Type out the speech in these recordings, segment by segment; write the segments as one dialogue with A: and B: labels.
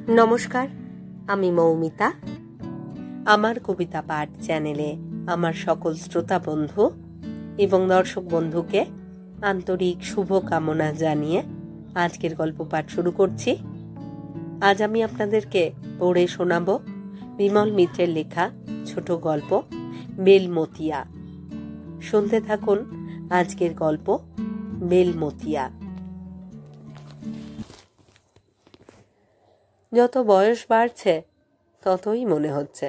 A: নমস্কার, আমি মৌমিতা। আমার কবিতা পাঠ চ্যানেলে আমার সকল শ্রোতা বন্ধু এবং দর্শক বন্ধুকে আন্তরিক শুভকামনা জানিয়ে আজকের গল্প পাঠ শুরু করছি। আজ আমি আপনাদেরকে পড়ে শোনাব বিমল মিত্রের লেখা ছোট গল্প বেলমতিয়া। শুনতে থাকুন আজকের গল্প বেলমতিয়া। যত বয়স বাড়ছে ততই মনে হচ্ছে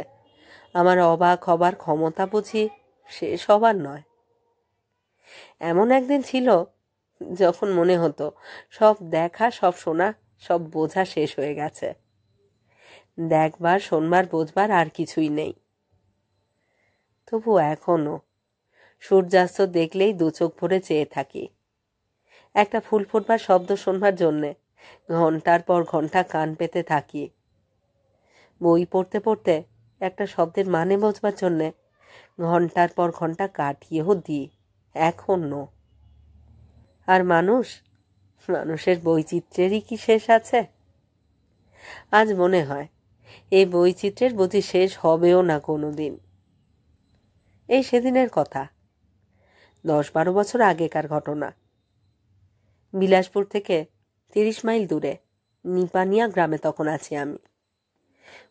A: আমার অবাক হবার ক্ষমতা বুঝি শেষ হবার নয়। এমন একদিন ছিল যখন মনে হতো সব দেখা, সব শোনা, সব বোঝা শেষ হয়ে গেছে। দেখবার, শোনবার, বোঝবার আর কিছুই নেই। তবু এখনো সূর্যাস্ত দেখলেই দু চোখ ভরে চেয়ে থাকি। একটা ফুল ফুটবার শব্দ শোনবার জন্যে ঘন্টার পর ঘন্টা কান পেতে থাকি। বই পড়তে পড়তে একটা শব্দের মানে বোঝবার জন্যে ঘন্টার পর ঘন্টা কাটিয়েও দিই এখনো। আর মানুষের বৈচিত্র্যেরই কি শেষ আছে? আজ মনে হয় এই বৈচিত্র্যের বুঝি শেষ হবেও না কোনো দিন। এই সেদিনের কথা, 10-12 বছর আগেকার ঘটনা। বিলাসপুর থেকে 30 মাইল দূরে নিপানিয়া গ্রামে তখন আছি আমি।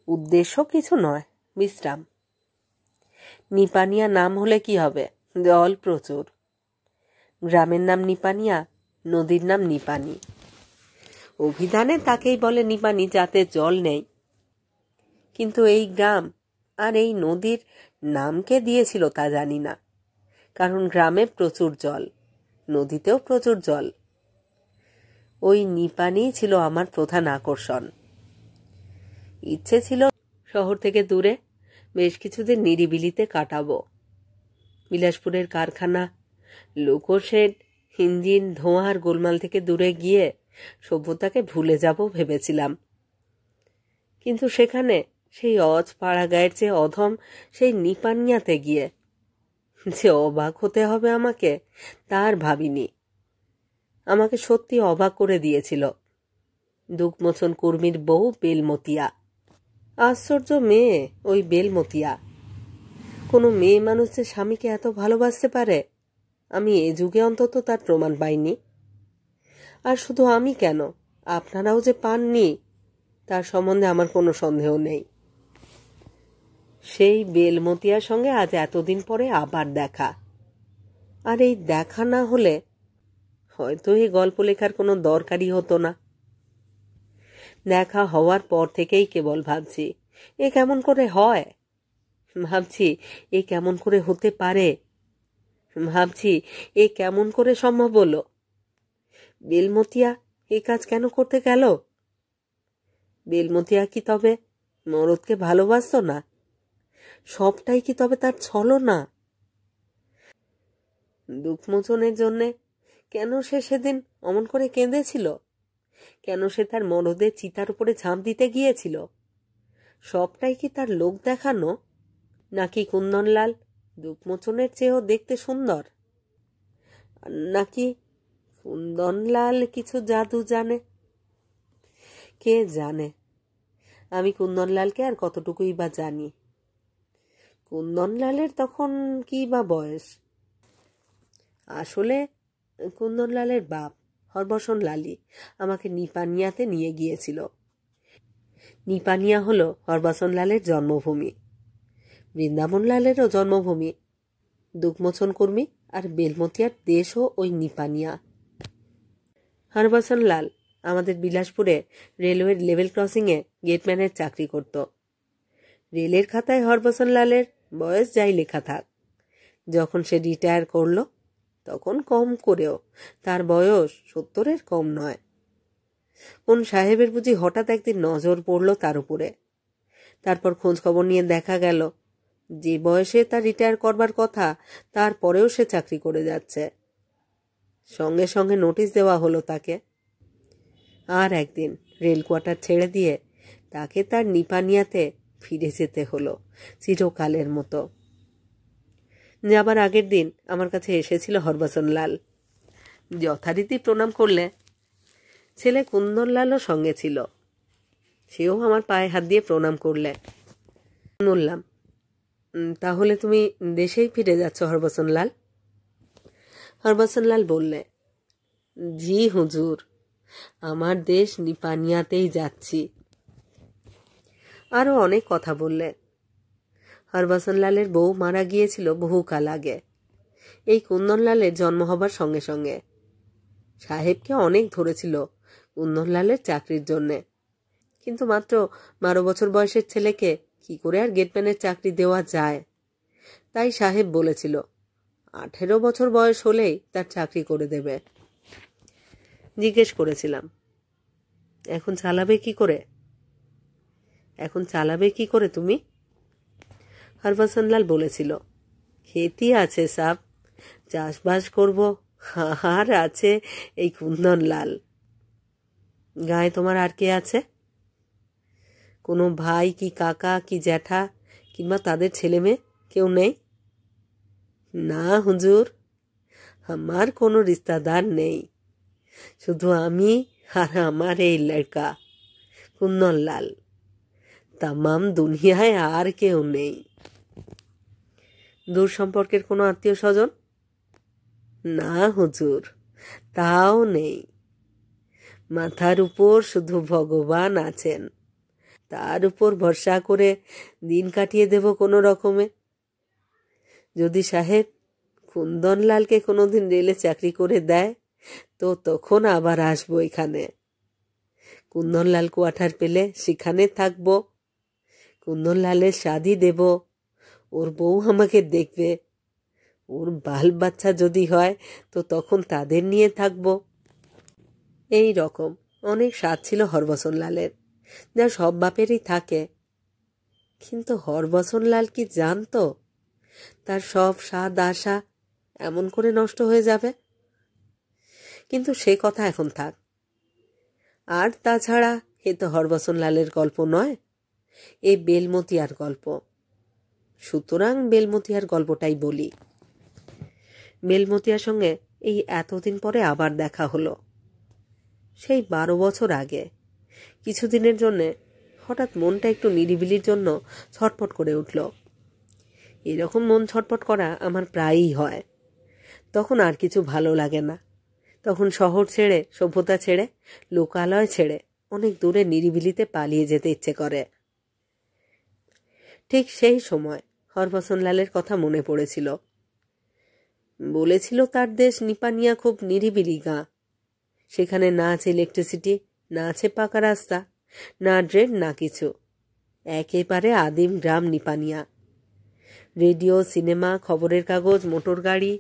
A: উদ্দেশ্য কিছু নয়, বিশ্রাম। নিপানিয়া নাম হলে কি হবে, জল প্রচুর। গ্রামের নাম নিপানিয়া, নদীর নাম নিপানি। অভিধানে তাকেই বলে নিপানি, যাতে জল নেই। কিন্তু এই গ্রাম আর এই নদীর নামকে দিয়েছিল তা জানি না, কারণ গ্রামে প্রচুর জল, নদীতেও প্রচুর জল। ওই নিপানি ছিল আমার প্রধান আকর্ষণ। ইচ্ছে ছিল শহর থেকে দূরে বেশ কিছুদিন নিরিবিলিতে কাটাবো। বিলাসপুরের কারখানা, লোকোশেড, ইঞ্জিন, ধোঁয়ার গোলমাল থেকে দূরে গিয়ে সভ্যতাকে ভুলে যাব ভেবেছিলাম। কিন্তু সেখানে সেই অজ পাড়া গায়ের চেয়ে অধম সেই নিপানিয়াতে গিয়ে যে অবাক হতে হবে আমাকে, তার ভাবিনি। আমাকে সত্যি অবাক করে দিয়েছিল দুঃখমোচন কর্মীর বউ বেলমতিয়া। আশ্চর্য মেয়ে ওই বেলমতিয়া। কোনো মেয়ে মানুষ যে স্বামীকে এত ভালোবাসতে পারে, আমি এ যুগে অন্তত তার প্রমাণ পাইনি। আর শুধু আমি কেন, আপনারাও যে পাননি তার সম্বন্ধে আমার কোনো সন্দেহ নেই। সেই বেলমতিয়ার সঙ্গে আজ এতদিন পরে আবার দেখা। আর এই দেখা না হলে হয়তো এই গল্প লেখার কোনো দরকারই হতো না। দেখা হওয়ার পর থেকেই কেবল ভাবছি এ কেমন করে হয়, ভাবছি এ কেমন করে হতে পারে, ভাবছি এ কেমন করে সম্ভব হলো। বেলমতিয়া এই কাজ কেন করতে গেল? বেলমতিয়া কি তবে মরদকে ভালোবাসত না? সবটাই কি তবে তার ছলনা? দুঃখমোচনের জন্যে কেন সে সেদিন অমন করে কেঁদেছিল? কেন সে তার মরদের চিতার উপরে ঝাঁপ দিতে গিয়েছিল? সবটাই কি তার লোক দেখানো? নাকি কুন্দনলাল দুঃখমোচনের চেয়েও দেখতে সুন্দর? নাকি কুন্দনলাল কিছু জাদু জানে? কে জানে। আমি কুন্দনলালকে আর কতটুকুই বা জানি। কুন্দনলালের তখন কি বা বয়স? আসলে কুন্দনলালের বাপ হরবসন লালি আমাকে নিপানিয়াতে নিয়ে গিয়েছিল। নিপানিয়া হলো হরবসন লালের জন্মভূমি, বৃন্দাবন লালেরও জন্মভূমি। দুঃখমোচন কর্মী আর বেলমতিয়ার দেশও ওই নিপানিয়া। হরবসন লাল আমাদের বিলাসপুরে রেলওয়ের লেভেল ক্রসিংয়ে গেটম্যানের চাকরি করত। রেলের খাতায় হরবসন লালের বয়স যাই লেখা থাক, যখন সে রিটায়ার করল তখন কম করেও তার বয়স 70-এর কম নয়। কোন সাহেবের বুঝি হঠাৎ একদিন নজর পড়ল তার উপরে। তারপর খোঁজ খবর নিয়ে দেখা গেল যে বয়সে তার রিটায়ার করবার কথা, তারপরেও সে চাকরি করে যাচ্ছে। সঙ্গে সঙ্গে নোটিশ দেওয়া হলো তাকে। আর একদিন রেল কোয়ার্টার ছেড়ে দিয়ে তাকে তার নিপানিয়াতে ফিরে যেতে হলো চিরকালের মতো। যাবার আগের দিন আমার কাছে এসেছিল হরবসন লাল। যথারীতি প্রণাম করলে ছেলে কুন্দনলালও সঙ্গে ছিল। সেও আমার পায়ে হাত দিয়ে প্রণাম করলে। বললাম, তাহলে তুমি দেশেই ফিরে যাচ্ছ হরবচন লাল? হরবচন লাল বললে, জি হুজুর, আমার দেশ নিপানিয়াতেই যাচ্ছি। আরো অনেক কথা বললে। হরবচন লালের বউ মারা গিয়েছিল বহুকাল আগে, এই কুন্দনলালের জন্ম হবার সঙ্গে সঙ্গে। সাহেবকে অনেক ধরেছিল কুন্দনলালের চাকরির জন্যে, কিন্তু মাত্র 12 বছর বয়সের ছেলেকে কি করে আর গেটম্যানের চাকরি দেওয়া যায়। তাই সাহেব বলেছিল 18 বছর বয়স হলেই তার চাকরি করে দেবে। জিজ্ঞেস করেছিলাম, এখন চালাবে কি করে তুমি? হরবচন লাল বলেছিল, খেতি আছে সাব, চাষবাস করব, আর আছে এই কুন্দনলাল। গায়ে তোমার আর কে আছে? কোনো ভাই কি কাকা কি জ্যাঠা কিংবা তাদের ছেলে মেয়ে কেউ নেই? না হুজুর, আমার কোনো রিস্তাদার নেই, শুধু আমি আর আমার এই লড়কা কুন্দনলাল, তামাম দুনিয়ায় আর কেউ নেই। দূর সম্পর্কের কোনো আত্মীয় স্বজন? না হুজুর, তাও নেই। মাথার উপর শুধু ভগবান আছেন, তার উপর ভরসা করে দিন কাটিয়ে দেব কোনো রকমে। যদি সাহেব কুন্দনলালকে কোনোদিন রেলে চাকরি করে দেয় তো তখন আবার আসবো এখানে। কুন্দনলাল কোয়ার্টার পেলে সেখানে থাকবো, কুন্দনলালের শাদি দেব, ওর বউ আমাকে দেখবে, ওর বাল বাচ্চা যদি হয় তো তখন তাদের নিয়ে থাকবো। এই রকম অনেক স্বাদ ছিল হরবচন লালের, যা সব বাপেরই থাকে। কিন্তু হরবচন লাল কি জানতো তার সব স্বাদ আশা এমন করে নষ্ট হয়ে যাবে? কিন্তু সে কথা এখন থাক। আর তাছাড়া এ তো হরবচন লালের গল্প নয়, এ বেলমতিয়ার গল্প। সুতরাং বেলমতিয়ার গল্পটাই বলি। বেলমতিয়ার সঙ্গে এই এতদিন পরে আবার দেখা হলো। সেই 12 বছর আগে কিছুদিনের জন্যে হঠাৎ মনটা একটু নিরিবিলির জন্য ছটফট করে উঠল। এরকম মন ছটফট করা আমার প্রায়ই হয়। তখন আর কিছু ভালো লাগে না। তখন শহর ছেড়ে, সভ্যতা ছেড়ে, লোকালয় ছেড়ে অনেক দূরে নিরিবিলিতে পালিয়ে যেতে ইচ্ছে করে। ঠিক সেই সময় হরবচন লালের কথা মনে পড়েছিল। বলেছিল তার দেশ নিপানিয়া খুব নিরিবিলি গাঁ। সেখানে না আছে ইলেকট্রিসিটি, না আছে পাকা রাস্তা, না ড্রেন, না কিছু। একেবারে আদিম গ্রাম নিপানিয়া। রেডিও, সিনেমা, খবরের কাগজ, মোটর গাড়ি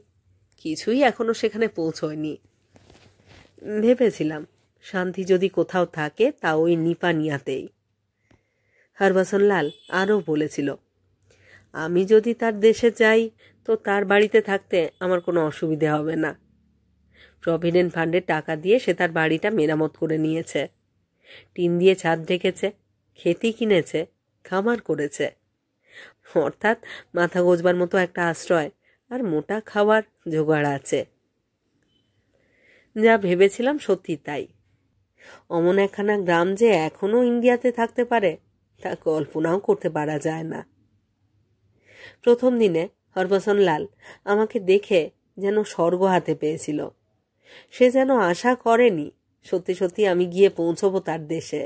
A: কিছুই এখনো সেখানে পৌঁছয়নি। ভেবেছিলাম শান্তি যদি কোথাও থাকে তা ওই নিপানিয়াতেই। হরবচন লাল আরও বলেছিল, আমি যদি তার দেশে যাই তো তার বাড়িতে থাকতে আমার কোনো অসুবিধে হবে না। প্রভিডেন্ট ফান্ডের টাকা দিয়ে সে তার বাড়িটা মেরামত করে নিয়েছে, টিন দিয়ে ছাদ ঢেকেছে, খেতি কিনেছে, খামার করেছে, অর্থাৎ মাথা গোজবার মতো একটা আশ্রয় আর মোটা খাওয়ার জোগাড় আছে। যা ভেবেছিলাম সত্যি তাই। অমন একখানা গ্রাম যে এখনো ইন্ডিয়াতে থাকতে পারে তা কল্পনাও করতে পারা যায় না। প্রথম দিনে হরবচন লাল আমাকে দেখে যেন স্বর্গ হাতে পেয়েছিল। সে যেন আশা করেনি সত্যি সত্যি আমি গিয়ে পৌঁছবো তার দেশে।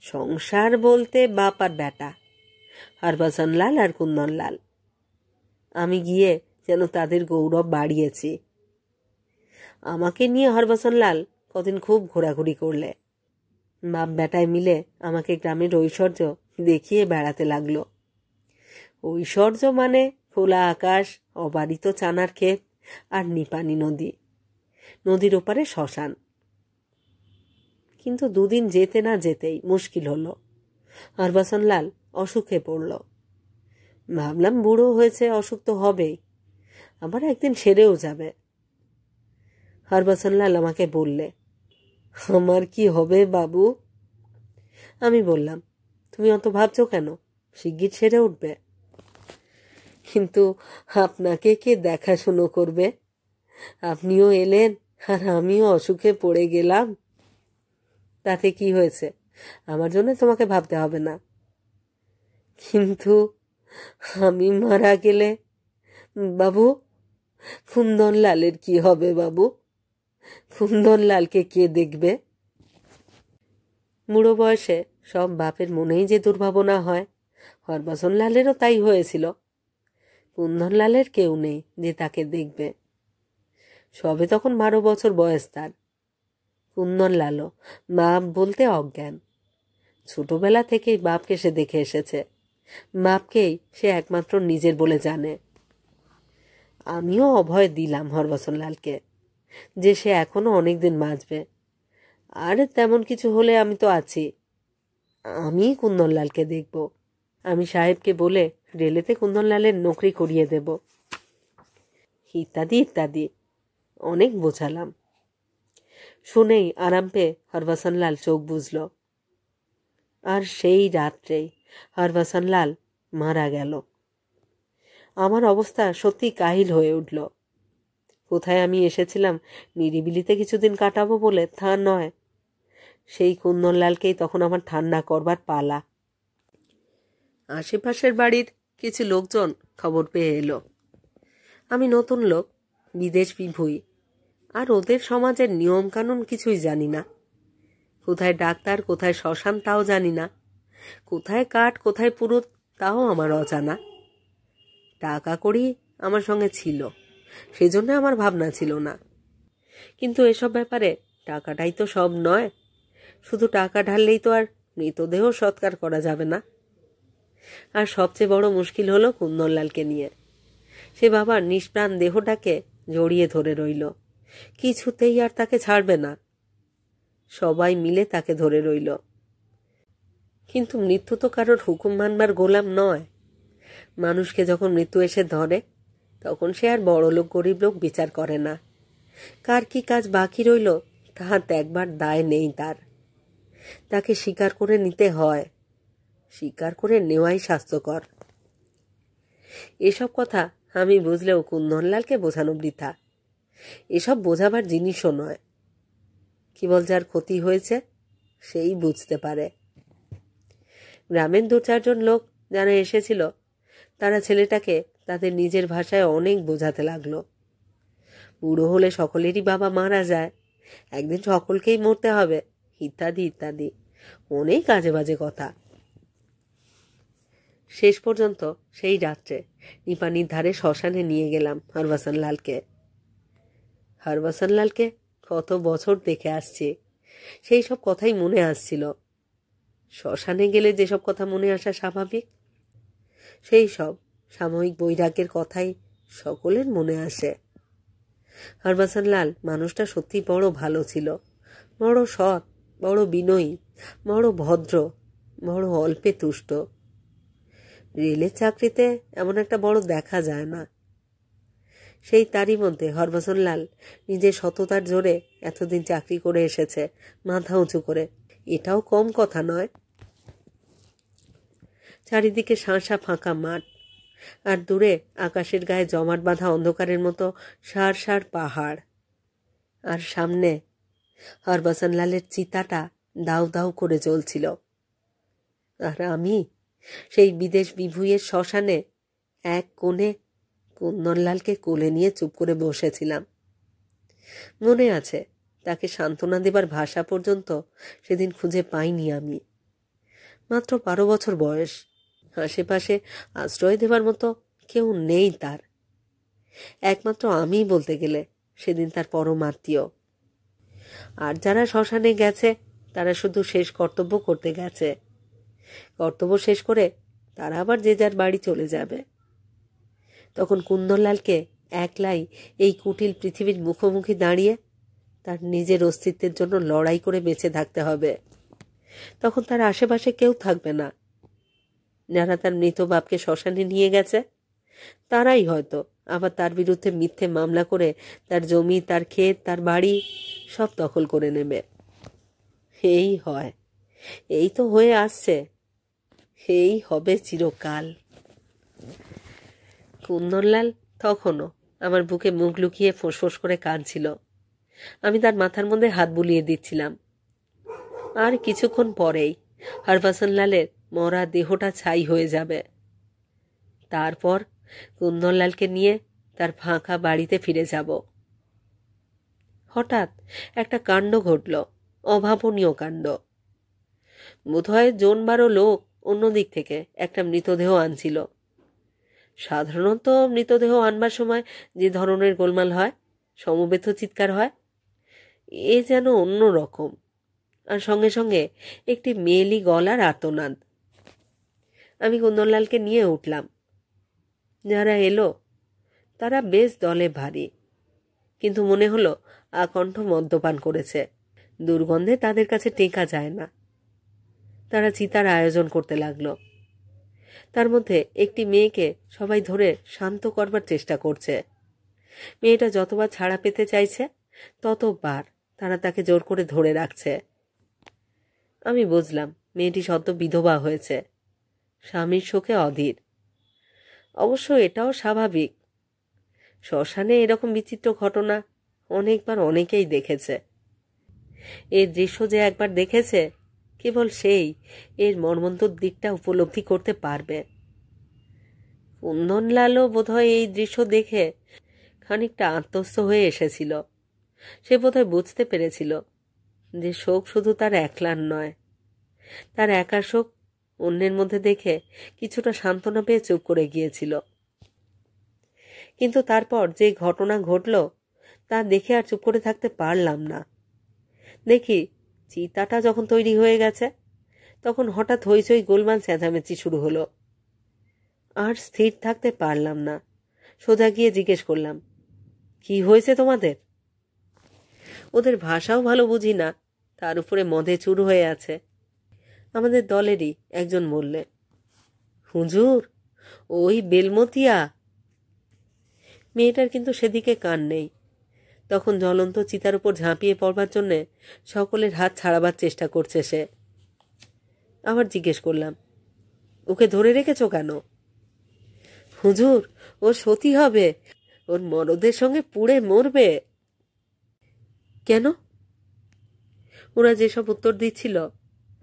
A: সংসার বলতে বাপ আর বেটা, হরবচন লাল আর কুন্দনলাল। আমি গিয়ে যেন তাদের গৌরব বাড়িয়েছি। আমাকে নিয়ে হরবচন লাল কদিন খুব ঘোরাঘুরি করলে। বাপ বেটায় মিলে আমাকে গ্রামের ঐশ্বর্য দেখিয়ে বেড়াতে লাগলো। ঐশ্বর্য মানে খোলা আকাশ, অবারিত চানার ক্ষেত আর নিপানি নদী, নদীর ওপারে শ্মশান। কিন্তু দুদিন যেতে না যেতেই মুশকিল হলো। হরবচন লাল অসুখে পড়ল। ভাবলাম বুড়ো হয়েছে, অসুখ তো হবেই, আবার একদিন সেরেও যাবে। হরবচন লাল আমাকে বললে, আমার কি হবে বাবু? আমি বললাম, তুমি অত ভাবছো কেন, শিগগির সেরে উঠবে। কিন্তু আপনাকে কে দেখাশুনো করবে? আপনিও এলেন আর আমিও অসুখে পড়ে গেলাম। তাতে কি হয়েছে, আমার জন্য তোমাকে ভাবতে হবে না। কিন্তু আমি মারা গেলে বাবু, কুন্দনলালের কি হবে বাবু? কুন্দনলালকে কে দেখবে? বুড়ো বয়সে সব বাপের মনেই যে দুর্ভাবনা হয়, হরভজনলালেরও তাই হয়েছিল। কুন্দনলালের কেউ নেই যে তাকে দেখবে। সবে তখন 12 বছর বয়স তার। কুন্দনলালও বাপ বলতে অজ্ঞান। ছোটবেলা থেকেই বাপকে সে দেখে এসেছে, বাপকেই সে একমাত্র নিজের বলে জানে। আমিও অভয় দিলাম হরভজনলালকে যে সে এখনো অনেকদিন বাঁচবে, আর তেমন কিছু হলে আমি তো আছি, আমি কুন্দনলালকে দেখব। আমি সাহেবকে বলে রেলেতে কুন্দনলালের নকরি করিয়ে দেব, ইত্যাদি ইত্যাদি অনেক বোঝালাম। শুনেই আরাম পেয়ে হরভজনলাল চোখ বুঝল। আর সেই রাত্রেই হরভজনলাল মারা গেল। আমার অবস্থা সত্যি কাহিল হয়ে উঠল। কোথায় আমি এসেছিলাম নিরিবিলিতে কিছুদিন কাটাবো বলে, তা নয়, সেই কুন্দনলালকেই তখন আমার ঠান্ডা করবার পালা। আশেপাশের বাড়ির কিছু লোকজন খবর পেয়ে এলো। আমি নতুন লোক, বিদেশ বিভূই, আর ওদের সমাজের নিয়ম কানুন কিছুই জানি না। কোথায় ডাক্তার, কোথায় শ্মশান তাও জানি না, কোথায় কাঠ, কোথায় পুরুত তাও আমার অজানা। টাকা কড়ি আমার সঙ্গে ছিল, সেজন্য আমার ভাবনা ছিল না। কিন্তু এসব ব্যাপারে টাকাটাই তো সব নয়। শুধু টাকা ঢাললেই তো আর মৃতদেহ সৎকার করা যাবে না। আর সবচেয়ে বড় মুশকিল হলো কুন্দনলালকে নিয়ে। সে বাবার নিষ্প্রাণ দেহটাকে জড়িয়ে ধরে রইল, কিছুতেই আর তাকে ছাড়বে না। সবাই মিলে তাকে ধরে রইল। কিন্তু মৃত্যু তো কারোর হুকুম মানবার গোলাম নয়। মানুষকে যখন মৃত্যু এসে ধরে, তখন সে আর বড় লোক গরিব লোক বিচার করে না। কার কি কাজ বাকি রইল তাহা দেখবার দায় নেই তার। তাকে স্বীকার করে নিতে হয়, স্বীকার করে নেওয়াই স্বাস্থ্যকর। এসব কথা আমি বুঝলেও কুন্দনলালকে বোঝানো বৃথা। এসব বোঝাবার জিনিসও নয়। কেবল যার ক্ষতি হয়েছে সেই বুঝতে পারে। গ্রামের 2-4 লোক যারা এসেছিল, তারা ছেলেটাকে তাদের নিজের ভাষায় অনেক বোঝাতে লাগলো। বুড়ো হলে সকলেরই বাবা মারা যায়, একদিন সকলকেই মরতে হবে, ইত্যাদি ইত্যাদি অনেক আজে বাজে কথা। শেষ পর্যন্ত সেই রাত্রে নিপানির ধারে শ্মশানে নিয়ে গেলাম হরভজনলালকে। হরভজনলালকে কত বছর দেখে আসছি, সেই সব কথাই মনে আসছিল। শ্মশানে গেলে যেসব কথা মনে আসা স্বাভাবিক, সেই সব সাময়িক বৈরাগ্যের কথাই সকলের মনে আসে। হরভজনলাল মানুষটা সত্যি বড় ভালো ছিল, বড় সৎ, বড় বিনয়ী, বড় ভদ্র, বড় অল্পে তুষ্ট। রেলের চাকরিতে এমন একটা বড় দেখা যায় না। সেই তারই মধ্যে হরভজনলাল নিজের সততার জোরে এতদিন চাকরি করে এসেছে মাথা উঁচু করে, এটাও কম কথা নয়। চারিদিকে শাঁসা ফাঁকা মাঠ, আর দূরে আকাশের গায়ে জমাট বাঁধা অন্ধকারের মতো সার সার পাহাড়। আর সামনে হরভজনলালের চিতাটা দাউ দাউ করে জ্বলছিল। আর আমি সেই বিদেশ বিভূইয়ের শ্মশানে এক কোণে কুন্দনলালকে কোলে নিয়ে চুপ করে বসেছিলাম। মনে আছে, তাকে সান্ত্বনা দেবার ভাষা পর্যন্ত সেদিন খুঁজে পাইনি আমি। মাত্র 12 বছর বয়স, আশেপাশে আশ্রয় দেবার মতো কেউ নেই তার। একমাত্র আমিই বলতে গেলে সেদিন তার পরম আত্মীয়। আর যারা শ্মশানে গেছে তারা শুধু শেষ কর্তব্য করতে গেছে। কর্তব্য শেষ করে তারা আবার যে যার বাড়ি চলে যাবে। তখন কুন্দনলালকে একলাই এই কুটিল পৃথিবীর মুখোমুখি দাঁড়িয়ে তার নিজের অস্তিত্বের জন্য লড়াই করে বেঁচে থাকতে হবে। তখন তার আশেপাশে কেউ থাকবে না। যারা তার মৃত বাপকে শ্মশানে নিয়ে গেছে, তারাই হয়তো আবার তার বিরুদ্ধে মিথ্যে মামলা করে তার জমি, তার ক্ষেত, তার বাড়ি সব দখল করে নেবে। এই হয়, এই তো হয়ে আসছে, এই হবে চিরকাল। কুন্দনলাল তখনও আমার বুকে মুখ লুকিয়ে ফোঁস করে কাঁদছিল। আমি তার মাথার মধ্যে হাত বুলিয়ে দিচ্ছিলাম। আর কিছুক্ষণ পরেই হরভজন লালের মরা দেহটা ছাই হয়ে যাবে। তারপর কুন্দনলালকে নিয়ে তার ফাঁকা বাড়িতে ফিরে যাব। হঠাৎ একটা কাণ্ড ঘটল, অভাবনীয় কাণ্ড। বোধহয় 10-12 লোক অন্যদিক থেকে একটা মৃতদেহ আনছিল। সাধারণত মৃতদেহ আনবার সময় যে ধরনের গোলমাল হয়, সমবেত চিৎকার হয়, এ যেন অন্য রকম। আর সঙ্গে সঙ্গে একটি মেয়েলি গলার আর্তনাদ। আমি কুন্দনলালকে নিয়ে উঠলাম। যারা এলো তারা বেশ দলে ভারী, কিন্তু মনে হলো আকণ্ঠ মদ্যপান করেছে। দুর্গন্ধে তাদের কাছে টেকা যায় না। তারা চিতার আয়োজন করতে লাগলো। তার মধ্যে একটি মেয়েকে সবাই ধরে শান্ত করবার চেষ্টা করছে। মেয়েটা যতবার ছাড়া পেতে চাইছে ততবার তারা তাকে জোর করে ধরে রাখছে। আমি বুঝলাম মেয়েটি সদ্য বিধবা হয়েছে, স্বামীর শোকে অধীর। অবশ্য এটাও স্বাভাবিক। শ্মশানে এরকম বিচিত্র ঘটনা অনেকবার অনেকেই দেখেছে। এর দৃশ্য যে একবার দেখেছে কেবল সেই এর মর্মন্তুদ দিকটা উপলব্ধি করতে পারবে। কুন্দনলালও বোধহয় এই দৃশ্য দেখে খানিকটা আত্মস্থ হয়ে এসেছিল। সে বোধহয় বুঝতে পেরেছিল যে শোক শুধু তার একলার নয়। তার একার শোক অন্যের মধ্যে দেখে কিছুটা সান্ত্বনা পেয়ে চুপ করে গিয়েছিল। কিন্তু তারপর যে ঘটনা ঘটল তা দেখে আর চুপ করে থাকতে পারলাম না। দেখি চিতাটা যখন তৈরি হয়ে গেছে তখন হঠাৎ হইচই গোলমাল চেঁচামেচি শুরু হলো। আর স্থির থাকতে পারলাম না। সোজা গিয়ে জিজ্ঞেস করলাম, কি হয়েছে তোমাদের? ওদের ভাষাও ভালো বুঝি না, তার উপরে মদে চুর হয়ে আছে। আমাদের দলেরই একজন বললে, হুজুর, ওই বেলমতিয়া। মেয়েটার কিন্তু সেদিকে কান নেই। তখন জ্বলন্ত চিতার উপর ঝাঁপিয়ে পড়বার জন্যে সকলের হাত ছাড়াবার চেষ্টা করছে সে। আবার জিজ্ঞেস করলাম, ওকে ধরে রেখেছ কেন? হুজুর, ও সতী হবে, ওর মরদের সঙ্গে পুড়ে মরবে। কেন? ওরা যেসব উত্তর দিচ্ছিল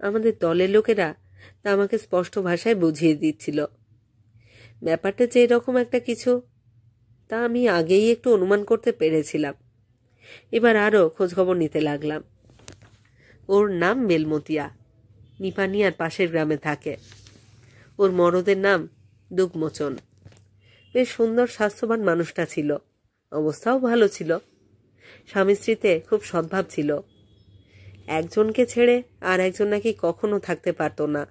A: আমাদের দলের লোকেরা তা আমাকে স্পষ্ট ভাষায় বুঝিয়ে দিচ্ছিল। ব্যাপারটা যে এরকম একটা কিছু তা আমি আগেই একটু অনুমান করতে পেরেছিলাম। এবার আরও খোঁজখবর নিতে লাগলাম। ওর নাম বেলমতিয়া, নিপানিয়ার পাশের গ্রামে থাকে। ওর মরদের নাম দুগমোচন। বেশ সুন্দর স্বাস্থ্যবান মানুষটা ছিল, অবস্থাও ভালো ছিল। স্বামী স্ত্রীতে খুব সদ্ভাব ছিল। একজনকে ছেড়ে আর একজন নাকি কখনো থাকতে পারত না,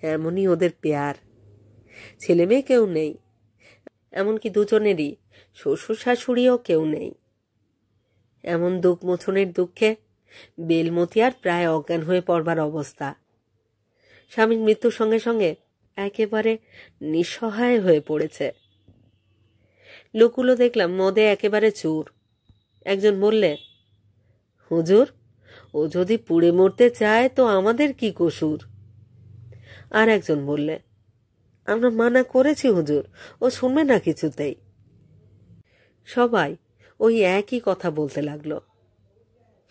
A: এমনই ওদের পেয়ার। ছেলে মেয়ে কেউ নেই, এমনকি দুজনেরই শ্বশুর শাশুড়িও কেউ নেই। এমন দুঃখমোচনের দুঃখে বেলমতিয়ার প্রায় অজ্ঞান হয়ে পড়বার অবস্থা। স্বামীর মৃত্যুর সঙ্গে সঙ্গে একেবারে নিঃসহায় হয়ে পড়েছে। লোকগুলো দেখলাম মদে একেবারে চুর। একজন বললে, হুজুর, ও যদি পুড়ে মরতে চায় তো আমাদের কি কসুর? আর একজন বললে, আমরা মানা করেছি হুজুর, ও শুনবে না কিছুতেই। সবাই ওই একই কথা বলতে লাগলো।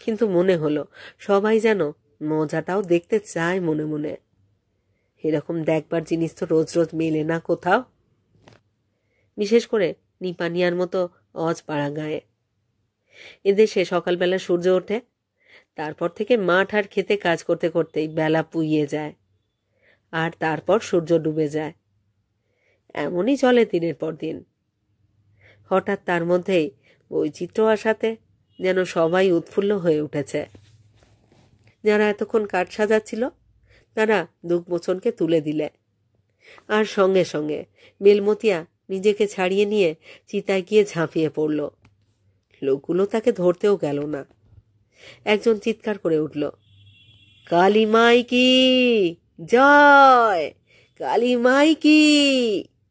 A: কিন্তু মনে হলো সবাই যেন মজাটাও দেখতে চায় মনে মনে। এরকম দেখবার জিনিস তো রোজ রোজ মেলে না কোথাও, বিশেষ করে নিপানিয়ার মতো অজপাড়া গায়ে। এদেশে সকালবেলা সূর্য ওঠে, তারপর থেকে মাঠ আর খেতে কাজ করতে করতেই বেলা পুইয়ে যায়, আর তারপর সূর্য ডুবে যায়। এমনই চলে দিনের পর দিন। হঠাৎ তার মধ্যেই বৈচিত্র্য আসাতে যেন সবাই উৎফুল্ল হয়ে উঠেছে। যারা এতক্ষণ কাঠ সাজাচ্ছিল তারা দুগমোচনকে তুলে দিলে, আর সঙ্গে সঙ্গে বেলমতিয়া নিজেকে ছাড়িয়ে নিয়ে চিতায় গিয়ে ঝাঁপিয়ে পড়ল। লোকগুলো তাকে ধরতেও গেল না। একজন চিৎকার করে উঠল, কালী মাই কি জয়, কালী মাই কি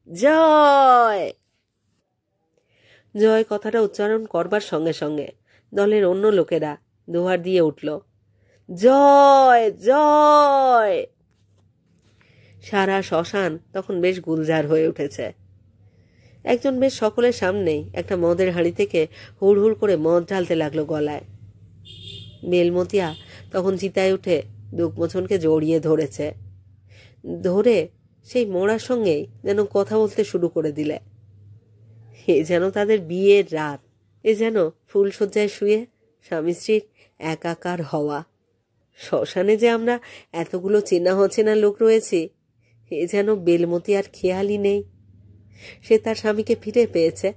A: জয়। জয় কথাটা উচ্চারণ করবার সঙ্গে সঙ্গে দলের অন্য লোকেরা দোহার দিয়ে উঠল, জয় জয়। সারা শ্মশান তখন বেশ গুলজার হয়ে উঠেছে। একজন বেশ সকলের সামনেই একটা মদের হাঁড়ি থেকে হুড় হুড় করে মদ ঢালতে লাগলো গলায়। বেলমতিয়া তখন চিতায় উঠে দুঃখমোচনকে জড়িয়ে ধরেছে, ধরে সেই মোড়ার সঙ্গেই যেন কথা বলতে শুরু করে দিলে। এ যেন তাদের বিয়ের রাত, এ যেন ফুলশয্যায় শুয়ে স্বামী স্ত্রীর একাকার হওয়া। শ্মশানে যে আমরা এতগুলো চেনা অচেনা লোক রয়েছি, এ যেন বেলমতি আর খেয়ালই নেই। সে তার স্বামীকে ফিরে পেয়েছে।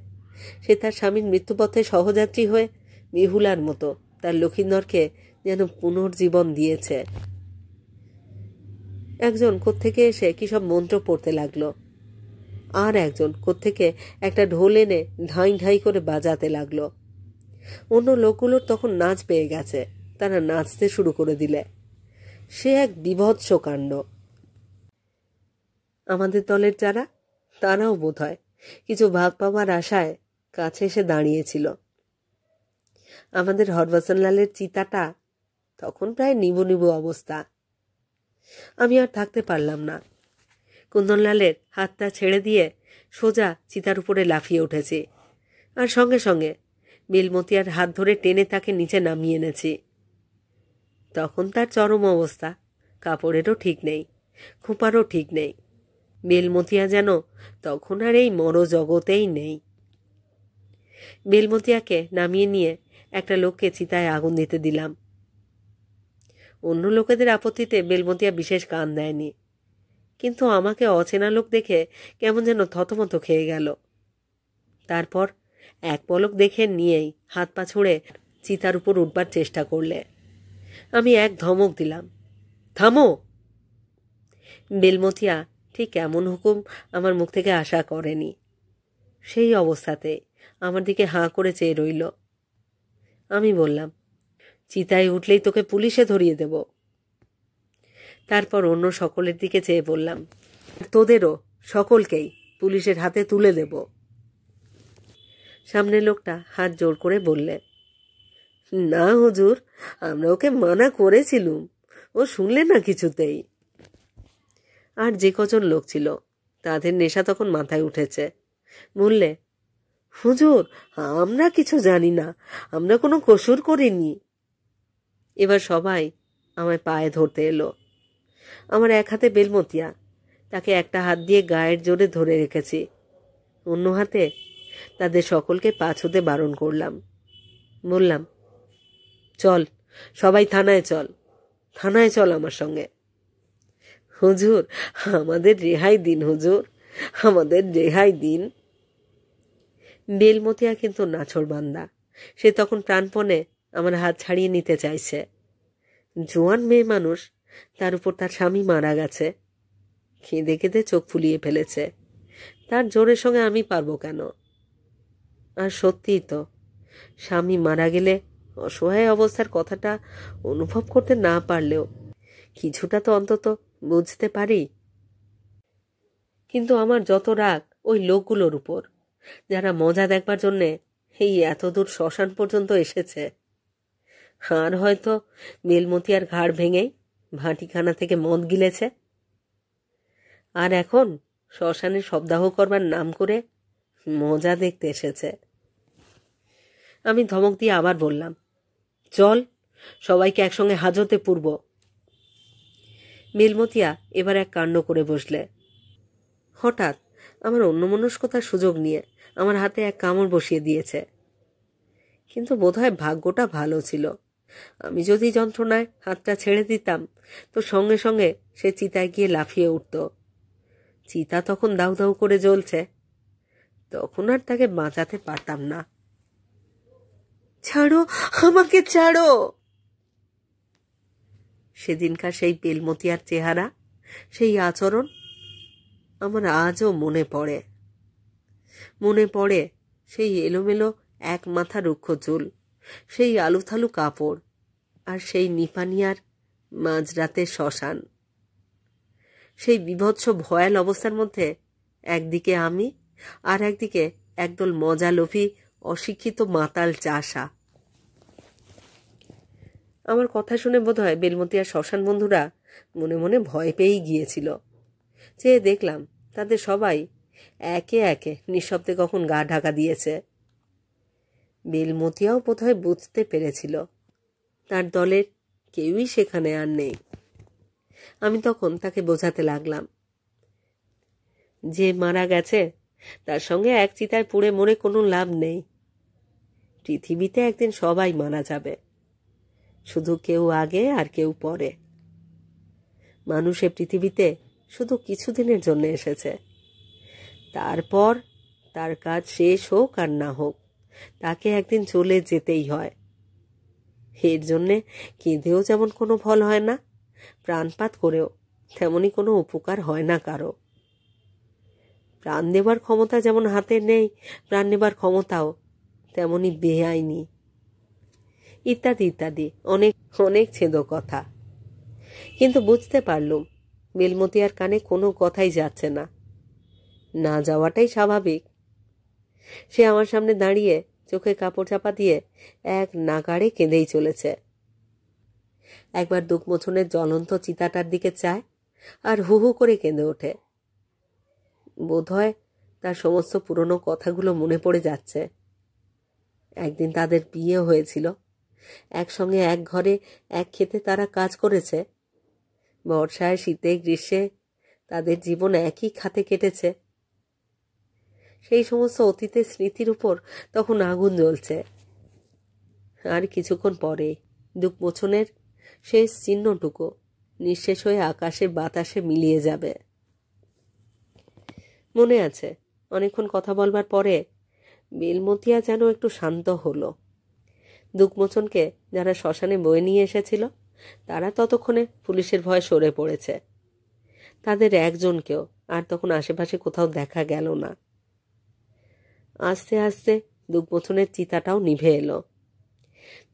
A: সে তার স্বামীর মৃত্যুপথে সহযাত্রী হয়ে বিহুলার মতো তার লক্ষিন্দরকে যেন পুনর্জীবন দিয়েছে। একজন কোত্থেকে এসে কি সব মন্ত্র পড়তে লাগলো, আর একজন কোত্থেকে একটা ঢোল এনে ঢাই ঢাই করে বাজাতে লাগলো। অন্য লোকগুলোর তখন নাচ পেয়ে গেছে, তারা নাচতে শুরু করে দিলে। সে এক বীভৎস কাণ্ড। আমাদের দলের যারা, তারাও বোধহয় কিছু ভাগ পাওয়ার আশায় কাছে এসে দাঁড়িয়েছিল। আমাদের হরভজনলালের চিতাটা তখন প্রায় নিবু নিবু অবস্থা। আমি আর থাকতে পারলাম না। কুন্দনলালের হাতটা ছেড়ে দিয়ে সোজা চিতার উপরে লাফিয়ে উঠেছি, আর সঙ্গে সঙ্গে বেলমতিয়ার হাত ধরে টেনে তাকে নিচে নামিয়ে এনেছি। তখন তার চরম অবস্থা, কাপড়েরও ঠিক নেই, খোঁপারও ঠিক নেই। বেলমতিয়া যেন তখন আর এই মরজগতেই নেই। বেলমতিয়াকে নামিয়ে নিয়ে একটা লোককে চিতায় আগুন দিতে দিলাম। অন্য লোকেদের আপত্তিতে বেলমতিয়া বিশেষ কান দেয়নি, কিন্তু আমাকে অচেনা লোক দেখে কেমন যেন থতমত খেয়ে গেল। তারপর এক পলক দেখে নিয়েই হাত পা ছুঁড়ে চিতার উপর উঠবার চেষ্টা করলে। আমি এক ধমক দিলাম, থামো। বেলমতিয়া ঠিক এমন হুকুম আমার মুখ থেকে আশা করেনি। সেই অবস্থাতে আমার দিকে হাঁ করে চেয়ে রইল। আমি বললাম, চিতায় উঠলেই তোকে পুলিশে ধরিয়ে দেব। তারপর অন্য সকলের দিকে চেয়ে বললাম, তোদেরও সকলকেই পুলিশের হাতে তুলে দেব। সামনের লোকটা হাত জোর করে বললে, না হুজুর, আমরা ওকে মানা করেছিলুম, ও শুনলে না কিছুতেই। আর যে কজন লোক ছিল তাদের নেশা তখন মাথায় উঠেছে। বললে, হুজুর, আমরা কিছু জানি না, আমরা কোনো কসুর করিনি। এবার সবাই আমায় পায়ে ধরতে এলো। আমার এক হাতে বেলমতিয়া, তাকে একটা হাত দিয়ে গায়ের জোরে ধরে রেখেছি, অন্য হাতে তাদের সকলকে পা ছুঁতে বারণ করলাম। বললাম, চল সবাই থানায় চল, থানায় চল আমার সঙ্গে। হুজুর, আমাদের রেহাই দিন, হুজুর, আমাদের রেহাই দিন। বেলমতিয়া কিন্তু নাছোড়বান্দা। সে তখন প্রাণপণে আমার হাত ছাড়িয়ে নিতে চাইছে। জোয়ান মেয়ে মানুষ, তার উপর তার স্বামী মারা গেছে, কেঁদে কেঁদে চোখ ফুলিয়ে ফেলেছে। তার জোরের সঙ্গে আমি পারবো কেন? আর সত্যিই তো, স্বামী মারা গেলে অসহায় অবস্থার কথাটা অনুভব করতে না পারলেও কিছুটা তো অন্তত বুঝতে পারি। কিন্তু আমার যত রাগ ওই লোকগুলোর উপর, যারা মজা দেখবার জন্যে এই এতদূর শ্মশান পর্যন্ত এসেছে। আর হয়তো বেলমতিয়ার ঘাড় ভেঙেই ভাটিখানা থেকে মদ গিলেছে, আর এখন শ্মশানে শবদাহ করবার নাম করে মজা দেখতে এসেছে। আমি ধমক দিয়ে আবার বললাম, চল সবাইকে একসঙ্গে হাজতে পূর্ব। বেলমতিয়া এবার এক কাণ্ড করে বসলে। হঠাৎ আমার অন্যমনস্কতার সুযোগ নিয়ে আমার হাতে এক কামড় বসিয়ে দিয়েছে। কিন্তু বোধহয় ভাগ্যটা ভালো ছিল। আমি যদি যন্ত্রণায় হাতটা ছেড়ে দিতাম তো সঙ্গে সঙ্গে সে চিতায় গিয়ে লাফিয়ে উঠত। চিতা তখন দাউ দাউ করে জ্বলছে, তখন আর তাকে বাঁচাতে পারতাম না। ছাড়ো, আমাকে ছাড়ো। সেদিনকার সেই বেলমতিয়ার চেহারা, সেই আচরণ আমার আজও মনে পড়ে। মনে পড়ে সেই এলোমেলো এক মাথা রুক্ষ চুল, সেই আলুথালু কাপড়, আর সেই নিপানিয়ার মাঝরাতের শ্মশান। সেই বিভৎস ভয়াল অবস্থার মধ্যে একদিকে আমি, আর একদিকে একদল মজালোভী অশিক্ষিত মাতাল চাষা। আমার কথা শুনে বোধহয় বেলমতিয়ার শ্মশান বন্ধুরা মনে মনে ভয় পেয়েই গিয়েছিল। চেয়ে দেখলাম তাদের সবাই একে একে নিঃশব্দে কখন গা ঢাকা দিয়েছে। বেলমতিয়াও বোধহয় বুঝতে পেরেছিল তার দলের কেউই সেখানে আর নেই। আমি তখন তাকে বোঝাতে লাগলাম, যে মারা গেছে তার সঙ্গে এক চিতায় পুড়ে মরে কোনো লাভ নেই। পৃথিবীতে একদিন সবাই মারা যাবে, শুধু কেউ আগে আর কেউ পরে। মানুষ এ পৃথিবীতে শুধু কিছুদিনের জন্য এসেছে, তারপর তার কাজ শেষ হোক আর না হোক তাকে একদিন চলে যেতেই হয়। এর জন্যে কেঁদেও যেমন কোনো ফল হয় না, প্রাণপাত করেও তেমনই কোনো উপকার হয় না কারো। প্রাণ দেবার ক্ষমতা যেমন হাতে নেই, প্রাণ নেবার ক্ষমতাও তেমনই বেআইনি, ইত্যাদি ইত্যাদি অনেক অনেক ছেদ কথা। কিন্তু বুঝতে পারলুম বেলমতিয়ার কানে কোনো কথাই যাচ্ছে না, না যাওয়াটাই স্বাভাবিক। সে আমার সামনে দাঁড়িয়ে চোখে কাপড় চাপা দিয়ে এক নাগাড়ে কেঁদেই চলেছে। একবার দুঃখমোচনের জ্বলন্ত চিতাটার দিকে চায় আর হু হু করে কেঁদে ওঠে। বোধহয় তার সমস্ত পুরনো কথাগুলো মনে পড়ে যাচ্ছে। একদিন তাদের বিয়ে হয়েছিল, একসঙ্গে এক ঘরে এক খেতে তারা কাজ করেছে। বর্ষায় শীতে গ্রীষ্মে তাদের জীবন একই খাতে কেটেছে। সেই সমস্ত অতীতের স্মৃতির উপর তখন আগুন জ্বলছে। আর কিছুক্ষণ পরে দুঃখমোচনের শেষ চিহ্নটুকু নিঃশেষ হয়ে আকাশে বাতাসে মিলিয়ে যাবে। মনে আছে, অনেকক্ষণ কথা বলবার পরে বেলমতিয়া যেন একটু শান্ত হলো। দুঃখমোচনকে যারা শ্মশানে বয়ে নিয়ে এসেছিল তারা ততক্ষণে পুলিশের ভয়ে সরে পড়েছে। তাদের একজনকেও আর তখন আশেপাশে কোথাও দেখা গেল না। আস্তে আস্তে দুঃখমোচনের চিতাটাও নিভে এলো।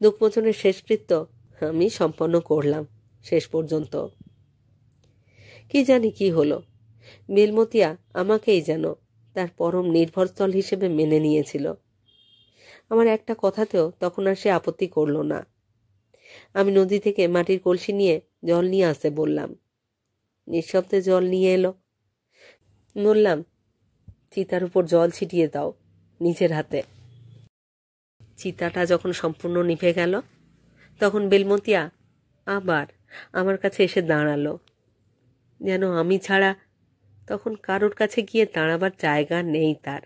A: দুঃখমোচনের শেষকৃত্য আমি সম্পন্ন করলাম শেষ পর্যন্ত। কি জানি কি হলো, বেলমতিয়া আমাকেই যেন তার পরম নির্ভরস্থল হিসেবে মেনে নিয়েছিল। আমার একটা কথাতেও তখন আর সে আপত্তি করল না। আমি নদী থেকে মাটির কলসি নিয়ে জল নিয়ে আসতে বললাম। নিঃশব্দে জল নিয়ে এলো। বললাম, চিতার উপর জল ছিটিয়ে দাও নিজের হাতে। চিতাটা যখন সম্পূর্ণ নিভে গেল তখন বেলমতিয়া আবার আমার কাছে এসে দাঁড়ালো, যেন আমি ছাড়া তখন কারোর কাছে গিয়ে দাঁড়াবার জায়গা নেই তার।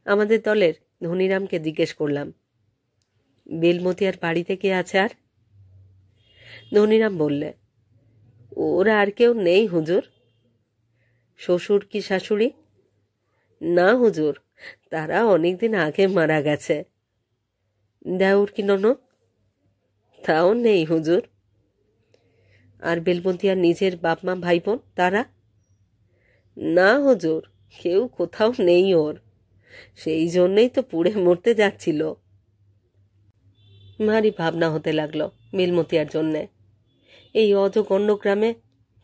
A: আমাদের দলের ধনীরামকে জিজ্ঞেস করলাম, বেলমতিয়ার বাড়িতে কে আছে আর? ধনীরাম বললে, ওর আর কেউ নেই হুজুর। শ্বশুর কি শাশুড়ি? না হুজুর, তারা অনেকদিন আগে মারা গেছে। দেওর কি ননদ? তাও নেই হুজুর। আর বেলমতিয়ার নিজের বাপ মা ভাই বোন তারা? না হুজুর, কেউ কোথাও নেই ওর। সেই জন্যই তো পুড়ে মরতে যাচ্ছিল। ভারী ভাবনা হতে লাগলো বেলমতিয়ার জন্যে। এই অজগণ্য গ্রামে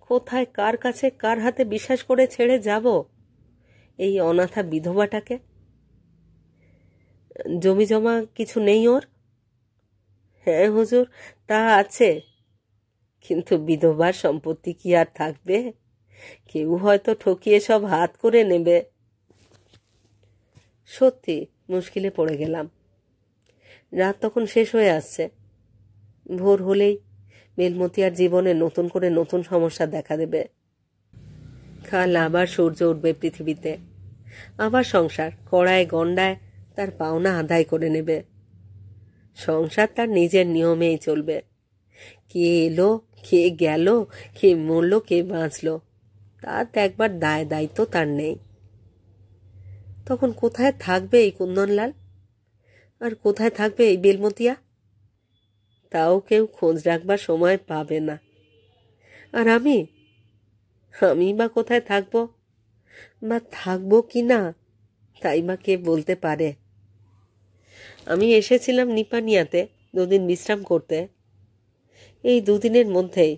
A: কোথায় কার কাছে কার হাতে বিশ্বাস করে ছেড়ে যাব এই অনাথা বিধবাটাকে? জমি জমা কিছু নেই ওর? হ্যাঁ হুজুর, তা আছে, কিন্তু বিধবার সম্পত্তি কি আর থাকবে? কেউ হয়তো ঠকিয়ে সব হাত করে নেবে। সত্যি মুশকিলে পড়ে গেলাম। রাত তখন শেষ হয়ে আসছে। ভোর হলেই বেলমতিয়ার জীবনে নতুন করে নতুন সমস্যা দেখা দেবে। কাল আবার সূর্য উঠবে পৃথিবীতে, আবার সংসার কড়ায় গন্ডায় তার পাওনা আদায় করে নেবে। সংসার তার নিজের নিয়মেই চলবে। কে এলো, কে গেল, কে মরল, কে বাঁচল, তার একবার দায় দায়িত্ব তার নেই। তখন কোথায় থাকবে এই কুন্দনলাল, আর কোথায় থাকবে এই বেলমতিয়া? তাও কেউ খোঁজ রাখবার সময় পাবে না। আর আমি বা কোথায় থাকব, বা থাকবো কি না, তাই বা কে বলতে পারে? আমি এসেছিলাম নিপানিয়াতে দুদিন বিশ্রাম করতে। এই দুদিনের মধ্যেই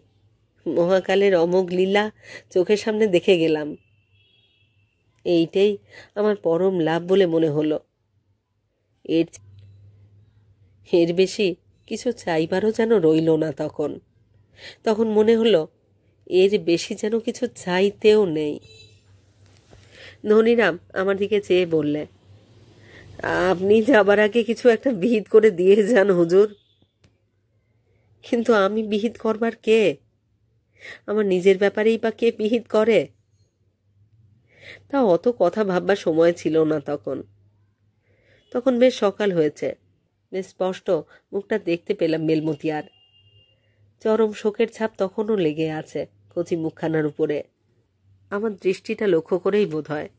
A: মহাকালের অমোঘ লীলা চোখের সামনে দেখে গেলাম। এইটাই আমার পরম লাভ বলে মনে হলো। এর বেশি কিছু চাইবারও যেন রইল না। তখন মনে হলো এর বেশি যেন কিছু চাইতেও নেই। ধনীরাম আমার দিকে চেয়ে বললে, আপনি যাবার আগে কিছু একটা বিহিত করে দিয়ে যান হুজুর। কিন্তু আমি বিহিত করবার কে? আমার নিজের ব্যাপারেই বা কে পিহিত করে? তা অত কথা ভাববার সময় ছিল না তখন। তখন বেশ সকাল হয়েছে, বেশ স্পষ্ট মুখটা দেখতে পেলাম বেলমতিয়ার। চরম শোকের ছাপ তখনও লেগে আছে কচি মুখখানার উপরে। আমার দৃষ্টিটা লক্ষ্য করেই বোধ হয়।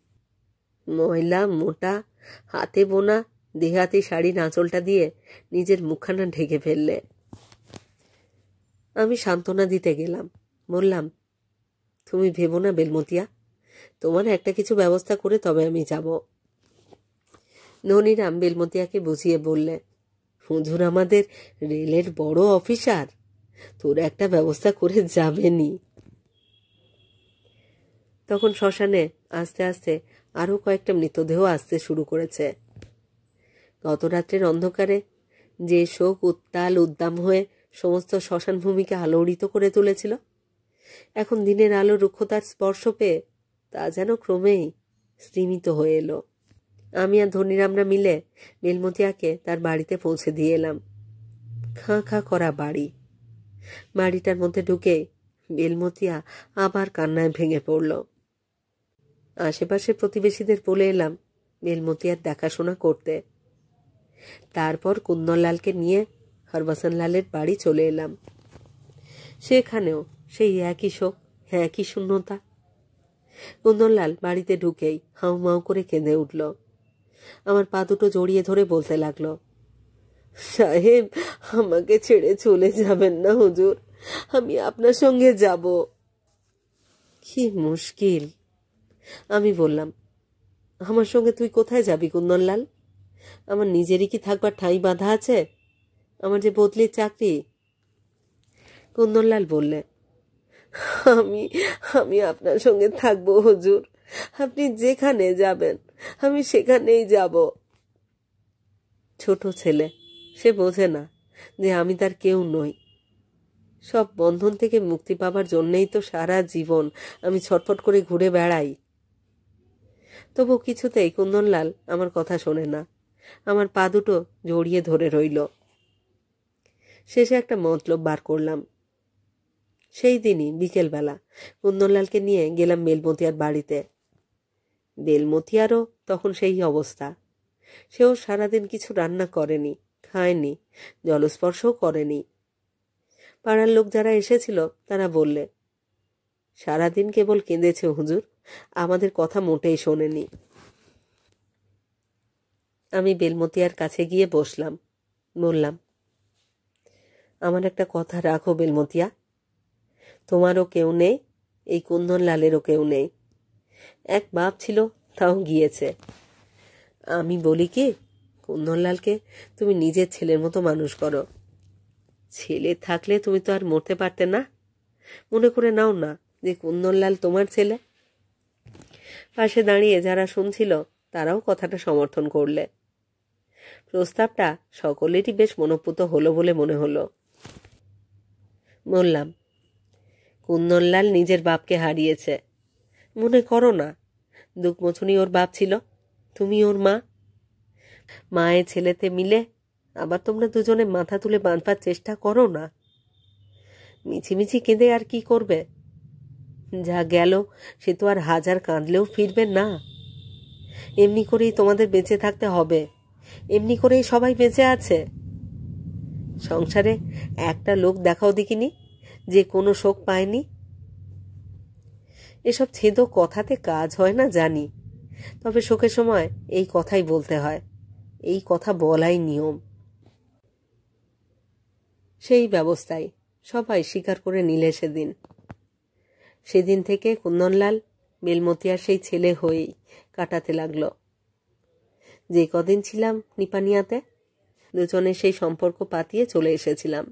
A: ময়লা মোটা হাতে বোনা দেহাতি শাড়ির আঁচলটা দিয়ে নিজের মুখখানা ঢেকে ফেললে। আমি সান্ত্বনা দিতে গেলাম, বললাম, তুমি ভেবো না বেলমতিয়া, তোমার একটা কিছু ব্যবস্থা করে তবে আমি যাব। ধনীরাম বেলমতিয়াকে বুঝিয়ে বললে, হুজুর আমাদের রেলের বড় অফিসার, তোর একটা ব্যবস্থা করে যাবেনি। তখন শ্মশানে আস্তে আস্তে আরও কয়েকটা মৃতদেহ আসতে শুরু করেছে। গত রাত্রের অন্ধকারে যে শোক উত্তাল উদ্দাম হয়ে সমস্ত শ্মশান ভূমিকে আলোড়িত করে তুলেছিল, এখন দিনের আলো রুক্ষতার স্পর্শ পেয়ে তা যেন ক্রমেই স্তিমিত হয়ে এলো। আমি আর ধনীরামরা মিলে বেলমতিয়াকে তার বাড়িতে পৌঁছে দিয়ে এলাম। খাঁ খাঁ করা বাড়ি। বাড়িটার মধ্যে ঢুকে বেলমতিয়া আবার কান্নায় ভেঙে পড়ল। আশেপাশে প্রতিবেশীদের বলে এলাম বেলমতিয়ার দেখাশোনা করতে। তারপর কুন্দনলালকে নিয়ে হরবসন লালের বাড়ি চলে এলাম। সেখানেও সেই একই শোক, একই শূন্যতা। কুন্দনলাল বাড়িতে ঢুকেই হাউ মাউ করে কেঁদে উঠল। আমার পা দুটো জড়িয়ে ধরে বলতে লাগলো, সাহেব, আমাকে ছেড়ে চলে যাবেন না হুজুর, আমি আপনার সঙ্গে যাব। কি মুশকিল। আমি বললাম, আমার সঙ্গে তুই কোথায় যাবি কুন্দনলাল? আমার নিজেরই কি থাকবার ঠাঁই বাঁধা আছে? আমার যে বদলির চাকরি। কুন্দনলাল বললে, আমি আমি আপনার সঙ্গে থাকবো হুজুর, আপনি যেখানে যাবেন আমি সেখানেই যাব। ছোট ছেলে, সে বোঝে না যে আমি তার কেউ নই। সব বন্ধন থেকে মুক্তি পাবার জন্যেই তো সারা জীবন আমি ছটফট করে ঘুরে বেড়াই। তবু কিছুতেই কুন্দনলাল আমার কথা শোনে না, আমার পা দুটো জড়িয়ে ধরে রইল। শেষে একটা মতলব বার করলাম। সেই দিনই বিকেলবেলা কুন্দনলালকে নিয়ে গেলাম বেলমতিয়ার বাড়িতে। বেলমতিয়ারও তখন সেই অবস্থা। সেও সারাদিন কিছু রান্না করেনি, খায়নি, জলস্পর্শও করেনি। পাড়ার লোক যারা এসেছিল তারা বললে, সারাদিন কেবল কেঁদেছে হুজুর, আমাদের কথা মোটেই শোনেনি। আমি বেলমতিয়ার কাছে গিয়ে বসলাম, বললাম, আমার একটা কথা রাখো বেলমতিয়া, তোমারও কেউ নেই, এই কুন্দনলালেরও কেউ নেই। এক বাপ ছিল, তাও গিয়েছে। আমি বলি কি, কুন্দনলালকে তুমি নিজের ছেলের মতো মানুষ করো। ছেলে থাকলে তুমি তো আর মরতে পারতে না। মনে করে নাও না যে কুন্দনলাল তোমার ছেলে। পাশে দাঁড়িয়ে যারা শুনছিল তারাও কথাটা সমর্থন করলে। প্রস্তাবটা সকলেরই বেশ মনোপুত হলো বলে মনে হলো। বললাম, কুন্দনলাল নিজের বাপকে হারিয়েছে। মনে করো না দুঃখমোচনী ওর বাপ ছিল, তুমি ওর মা। মায়ে ছেলেতে মিলে আবার তোমরা দুজনে মাথা তুলে বাঁধবার চেষ্টা করো না। মিছিমিছি কেঁদে আর কি করবে? যা গেল সে তো আর হাজার কাঁদলেও ফিরবে না। এমনি করেই তোমাদের বেঁচে থাকতে হবে, এমনি করেই সবাই বেঁচে আছে। সংসারে একটা লোক দেখাও দেখিনি যে কোনো শোক পায়নি। এসব ছেদক কথাতে কাজ হয় না জানি, তবে শোকের সময় এই কথাই বলতে হয়, এই কথা বলাই নিয়ম। সেই ব্যবস্থায় সবাই স্বীকার করে নিলে সেদিন। সেদিন থেকে কুন্দনলাল বেলমতিয়ার সেই ছেলে হয়েই কাটাতে লাগল। যে কদিন ছিলাম নিপানিয়াতে দুজনে সেই সম্পর্ক পাতিয়ে চলে এসেছিলাম।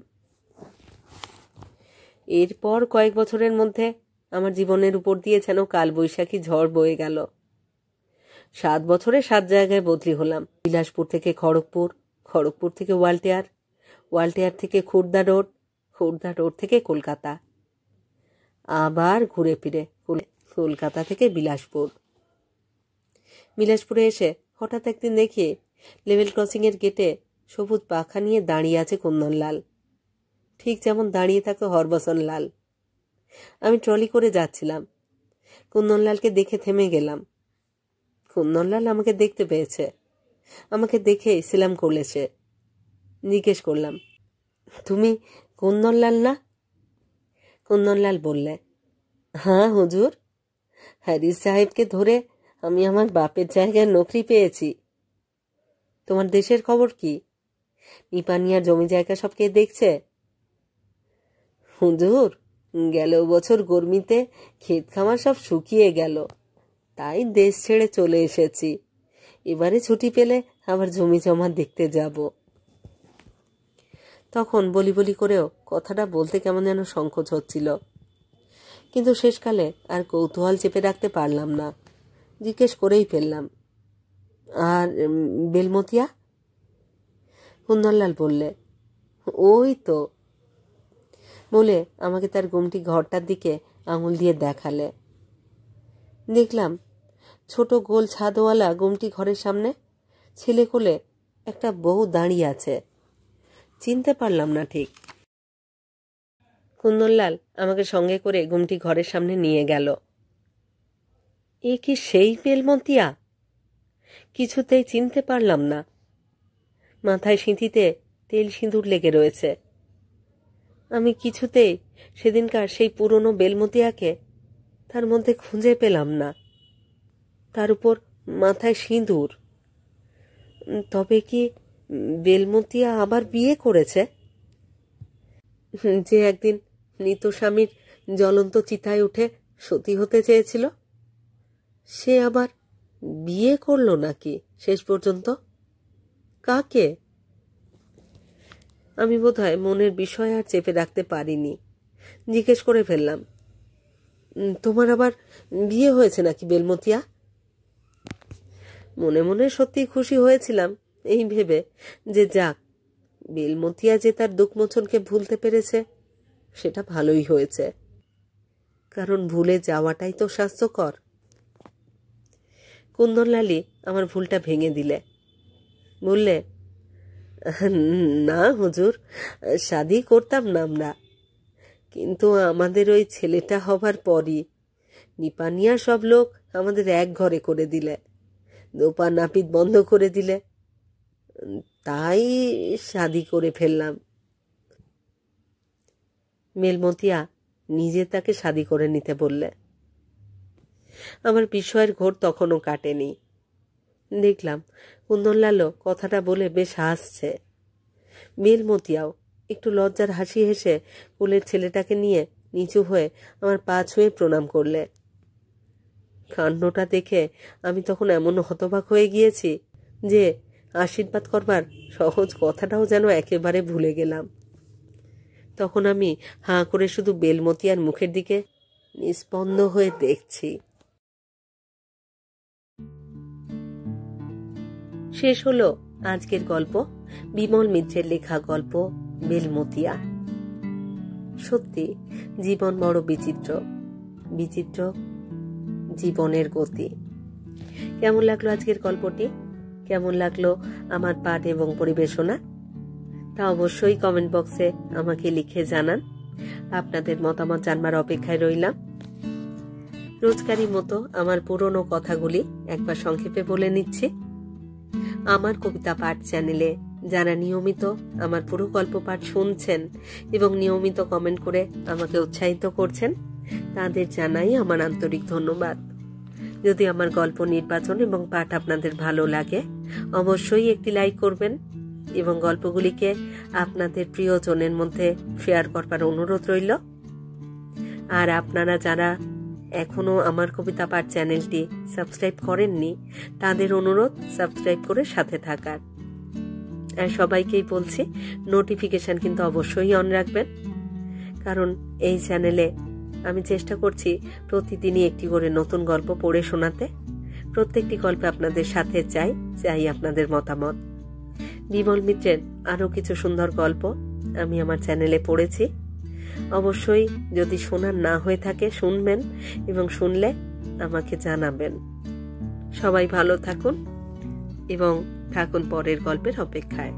A: এরপর কয়েক বছরের মধ্যে আমার জীবনের উপর দিয়ে যেন কালবৈশাখী ঝড় বয়ে গেল। 7 বছরে 7 জায়গায় বদলি হলাম। বিলাসপুর থেকে খড়গপুর, খড়গপুর থেকে ওয়ালটেয়ার, ওয়ালটেয়ার থেকে খুর্দা রোড, খুর্দা রোড থেকে কলকাতা, আবার ঘুরে ফিরে কলকাতা থেকে বিলাসপুর। বিলাসপুরে এসে হঠাৎ একদিন দেখি লেভেল ক্রসিংয়ের গেটে সবুজ পাখা নিয়ে দাঁড়িয়ে আছে কুন্দনলাল, ঠিক যেমন দাঁড়িয়ে থাকতো হরবসন লাল। আমি ট্রলি করে যাচ্ছিলাম, কুন্দনলালকে দেখে থেমে গেলাম। কুন্দনলাল আমাকে দেখতে পেয়েছে, আমাকে দেখে সেলাম করলেছে। জিজ্ঞেস করলাম, তুমি কুন্দনলাল না? কুন্দনলাল বললে, হ্যাঁ হুজুর, হারিস সাহেবকে ধরে আমি আমার বাপের জায়গায় নকরি পেয়েছি। তোমার দেশের খবর কি? নিপানিয়ার জমি জায়গা সব কে দেখছে? হুজুর, গেল বছর গরমিতে ক্ষেত খামার সব শুকিয়ে গেল, তাই দেশ ছেড়ে চলে এসেছি। এবারে ছুটি পেলে আবার জমি জমা দেখতে যাব। তখন বলি বলি করেও কথাটা বলতে কেমন যেন সংকোচ হচ্ছিল, কিন্তু শেষকালে আর কৌতূহল চেপে রাখতে পারলাম না, জিজ্ঞেস করেই ফেললাম, আর বেলমতিয়া? কুন্দনলাল বললে, ওই তো, বলে আমাকে তার গুমটি ঘরটার দিকে আঙুল দিয়ে দেখালে। দেখলাম ছোট গোল ছাদওয়ালা গুমটি ঘরের সামনে ছেলে কোলে একটা বউ দাঁড়িয়ে আছে। চিনতে পারলাম না ঠিক। কুন্দনলাল আমাকে সঙ্গে করে গুমটি ঘরের সামনে নিয়ে গেল। এ কি সেই বেলমতিয়া? কিছুতেই চিনতে পারলাম না। মাথায় সিঁথিতে তেল সিঁদুর লেগে রয়েছে। আমি কিছুতেই সেদিনকার সেই পুরনো বেলমতিয়াকে তার মধ্যে খুঁজে পেলাম না। তার উপর মাথায় সিঁদুর। তবে কি বেলমতিয়া আবার বিয়ে করেছে? যে একদিন মৃত স্বামীর জ্বলন্ত চিতায় উঠে সতী হতে চেয়েছিল, সে আবার বিয়ে করলো নাকি শেষ পর্যন্ত? কাকে? আমি বোধহয় মনের বিষয় আর চেপে রাখতে পারিনি, জিজ্ঞেস করে ফেললাম, তোমার আবার বিয়ে হয়েছে নাকি বেলমতিয়া? মনে মনে সত্যি খুশি হয়েছিলাম এই ভেবে যে যাক, বেলমতিয়া যে তার দুঃখমোচনকে ভুলতে পেরেছে সেটা ভালোই হয়েছে, কারণ ভুলে যাওয়াটাই তো স্বাস্থ্যকর। কুন্দনলালই আমার ভুলটা ভেঙে দিলে। বললে, না হুজুর, শাদি করতাম না আমরা, কিন্তু আমাদের ওই ছেলেটা হবার পরই নিপানিয়ার সব লোক আমাদের এক ঘরে করে দিলে, দোপা নাপিত বন্ধ করে দিলে, তাই শাদি করে ফেললাম। বেলমতিয়া নিজে তাকে শাদি করে নিতে বললে। আমার বিস্ময়ের ঘোর তখনও কাটেনি। দেখলাম কুন্দনলালও কথাটা বলে বেশ হাসছে। বেলমতিয়াও একটু লজ্জার হাসি হেসে কোলের ছেলেটাকে নিয়ে নিচু হয়ে আমার পা ছুঁয়ে প্রণাম করলে। কাণ্ডটা দেখে আমি তখন এমন হতবাক হয়ে গিয়েছি যে আশীর্বাদ করবার সহজ কথাটাও যেন একেবারে ভুলে গেলাম। তখন আমি হাঁ করে শুধু বেলমতিয়ার মুখের দিকে নিস্পন্দ হয়ে দেখছি। শেষ হলো আজকের গল্প, বিমল মিত্রের লেখা গল্প বেলমতিয়া। সত্যি জীবন বড় বিচিত্র, বিচিত্র জীবনের গতি। কেমন লাগলো আজকের গল্পটি? কেমন লাগলো আমার পাঠ এবং পরিবেশনা? তা অবশ্যই কমেন্ট বক্সে আমাকে লিখে জানান। আপনাদের মতামত জানবার অপেক্ষায় রইলাম। রোজকারই মতো আমার পুরনো কথাগুলি একবার সংক্ষেপে বলে নিচ্ছি। আমার কবিতা পাঠ চ্যানেলে যারা নিয়মিত আমার পুরো গল্প পাঠ শুনছেন এবং নিয়মিত কমেন্ট করে আমাকে উৎসাহিত করছেন, তাদের জানাই আমার আন্তরিক ধন্যবাদ। যদি আমার গল্প নির্বাচন এবং পাঠ আপনাদের ভালো লাগে, অবশ্যই একটি লাইক করবেন এবং গল্পগুলিকে আপনাদের প্রিয়জনের মধ্যে শেয়ার করবার অনুরোধ রইল। আর আপনারা যারা এখনো আমার কবিতা পাঠ চ্যানেলটি সাবস্ক্রাইব করেননি, তাদের অনুরোধ সাবস্ক্রাইব করে সাথে থাকার। আর সবাইকেই বলছি, নোটিফিকেশন কিন্তু অবশ্যই অন রাখবেন, কারণ এই চ্যানেলে আমি চেষ্টা করছি প্রতিদিনই একটি করে নতুন গল্প পড়ে শোনাতে। প্রত্যেকটি গল্পে আপনাদের সাথে চাই আপনাদের মতামত। বিমল মিত্রের আরও কিছু সুন্দর গল্প আমি আমার চ্যানেলে পড়েছি। অবশ্যই যদি শোনার না হয়ে থাকে শুনবেন এবং শুনলে আমাকে জানাবেন। সবাই ভালো থাকুন এবং থাকুন পরের গল্পের অপেক্ষায়।